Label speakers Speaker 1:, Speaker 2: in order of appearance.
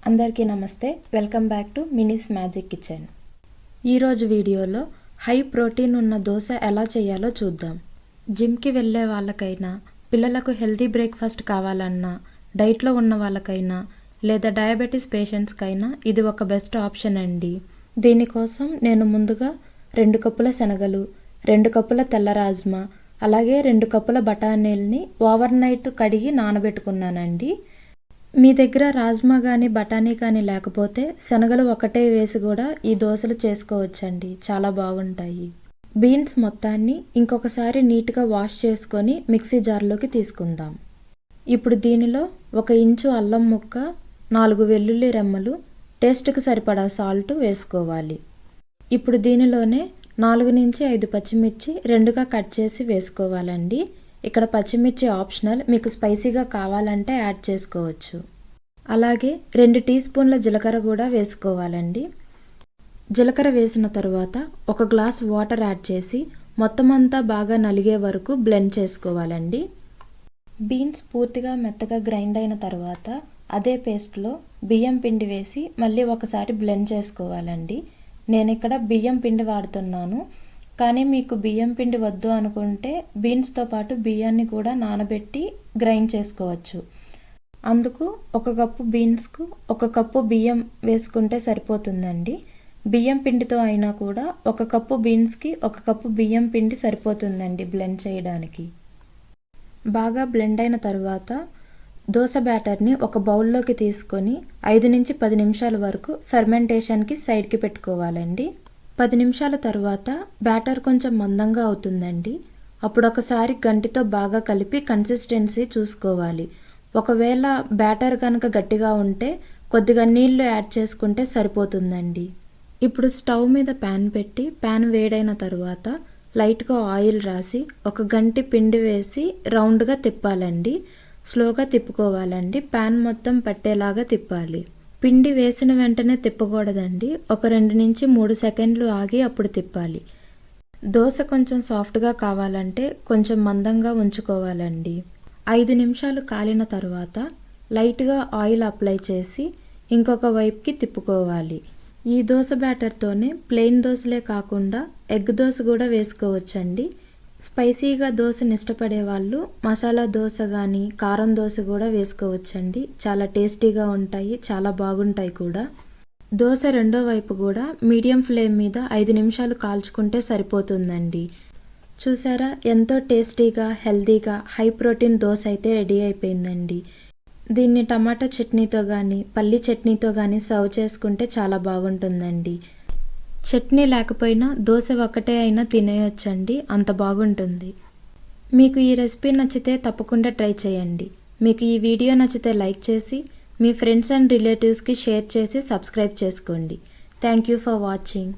Speaker 1: అందరికీ నమస్తే. Welcome back to Mini's magic kitchen. ఈరోజు వీడియోలో హై ప్రోటీన్ ఉన్న దోశ ఎలా చేయాలో చూద్దాం. జిమ్కి వెళ్ళే వాళ్ళకైనా, పిల్లలకు హెల్తీ బ్రేక్ఫాస్ట్ కావాలన్నా, డైట్లో ఉన్న వాళ్ళకైనా లేదా డయాబెటీస్ పేషెంట్స్కైనా ఇది ఒక బెస్ట్ ఆప్షన్ అండి. దీనికోసం నేను ముందుగా 2 కప్పుల శనగలు, 2 కప్పుల తెల్ల రాజ్మా, అలాగే 2 కప్పుల బఠానీల్ని ఓవర్ నైట్ కడిగి నానబెట్టుకున్నానండి. మీ దగ్గర రాజ్మా కానీ బఠానీ కానీ లేకపోతే శనగలు ఒకటే వేసి కూడా ఈ దోశలు చేసుకోవచ్చండి, చాలా బాగుంటాయి. బీన్స్ మొత్తాన్ని ఇంకొకసారి నీట్గా వాష్ చేసుకొని మిక్సీ జార్లోకి తీసుకుందాం. ఇప్పుడు దీనిలో 1 ఇంచు అల్లం ముక్క, 4 వెల్లుల్లి రెమ్మలు, టేస్ట్కి సరిపడా సాల్ట్ వేసుకోవాలి. ఇప్పుడు దీనిలోనే 4 నుంచి 5 పచ్చిమిర్చి 2గా కట్ చేసి వేసుకోవాలండి. ఇక్కడ పచ్చిమిర్చి ఆప్షనల్, మీకు స్పైసీగా కావాలంటే యాడ్ చేసుకోవచ్చు. అలాగే 2 టీ స్పూన్ల జీలకర్ర కూడా వేసుకోవాలండి. జీలకర్ర వేసిన తర్వాత 1 గ్లాస్ వాటర్ యాడ్ చేసి మొత్తం అంతా బాగా నలిగే వరకు బ్లెండ్ చేసుకోవాలండి. బీన్స్ పూర్తిగా మెత్తగా గ్రైండ్ అయిన తర్వాత అదే పేస్ట్లో బియ్యం పిండి వేసి మళ్ళీ ఒకసారి బ్లెండ్ చేసుకోవాలండి. నేను ఇక్కడ బియ్యం పిండి వాడుతున్నాను, కానీ మీకు బియ్యం పిండి వద్దు అనుకుంటే బీన్స్తో పాటు బియ్యాన్ని కూడా నానబెట్టి గ్రైండ్ చేసుకోవచ్చు. అందుకు 1 కప్పు బీన్స్కు 1 కప్పు బియ్యం వేసుకుంటే సరిపోతుందండి. బియ్యం పిండితో అయినా కూడా 1 కప్పు బీన్స్కి 1 కప్పు బియ్యం పిండి సరిపోతుందండి బ్లెండ్ చేయడానికి. బాగా బ్లెండ్ అయిన తర్వాత దోశ బ్యాటర్ని ఒక బౌల్లోకి తీసుకొని 5 నుంచి 10 నిమిషాల వరకు ఫెర్మెంటేషన్కి సైడ్కి పెట్టుకోవాలండి. 10 నిమిషాల తర్వాత బ్యాటర్ కొంచెం మందంగా అవుతుందండి. అప్పుడు ఒకసారి గంటితో బాగా కలిపి కన్సిస్టెన్సీ చూసుకోవాలి. ఒకవేళ బ్యాటర్ కనుక గట్టిగా ఉంటే కొద్దిగా నీళ్లు యాడ్ చేసుకుంటే సరిపోతుందండి. ఇప్పుడు స్టవ్ మీద ప్యాన్ పెట్టి ప్యాన్ వేడైన తర్వాత లైట్గా ఆయిల్ రాసి 1 గంటి పిండి వేసి రౌండ్గా తిప్పాలండి. స్లోగా తిప్పుకోవాలండి, ప్యాన్ మొత్తం పట్టేలాగా తిప్పాలి. పిండి వేసిన వెంటనే తిప్పకూడదండి, ఒక 2 నుంచి 3 సెకండ్లు ఆగి అప్పుడు తిప్పాలి. దోశ కొంచెం సాఫ్ట్గా కావాలంటే కొంచెం మందంగా ఉంచుకోవాలండి. 5 నిమిషాలు కాలిన తర్వాత లైట్గా ఆయిల్ అప్లై చేసి ఇంకొక వైపుకి తిప్పుకోవాలి. ఈ దోశ బ్యాటర్తోనే ప్లెయిన్ దోశలే కాకుండా ఎగ్ దోశ కూడా వేసుకోవచ్చండి. స్పైసీగా దోశని ఇష్టపడే వాళ్ళు మసాలా దోశ కానీ కారం దోశ కూడా వేసుకోవచ్చండి. చాలా టేస్టీగా ఉంటాయి, చాలా బాగుంటాయి కూడా. దోశ రెండో వైపు కూడా మీడియం ఫ్లేమ్ మీద 5 నిమిషాలు కాల్చుకుంటే సరిపోతుందండి. చూసారా, ఎంతో టేస్టీగా హెల్తీగా హై ప్రోటీన్ దోశ అయితే రెడీ అయిపోయిందండి. దీన్ని టమాటా చట్నీతో కానీ పల్లి చట్నీతో కానీ సర్వ్ చేసుకుంటే చాలా బాగుంటుందండి. చట్నీ లేకపోయినా దోశ ఒక్కటే అయినా తినేయొచ్చండి, అంత బాగుంటుంది. మీకు ఈ రెసిపీ నచ్చితే తప్పకుండా ట్రై చేయండి. మీకు ఈ వీడియో నచ్చితే లైక్ చేసి మీ ఫ్రెండ్స్ అండ్ రిలేటివ్స్కి షేర్ చేసి సబ్స్క్రైబ్ చేసుకోండి. Thank you for watching.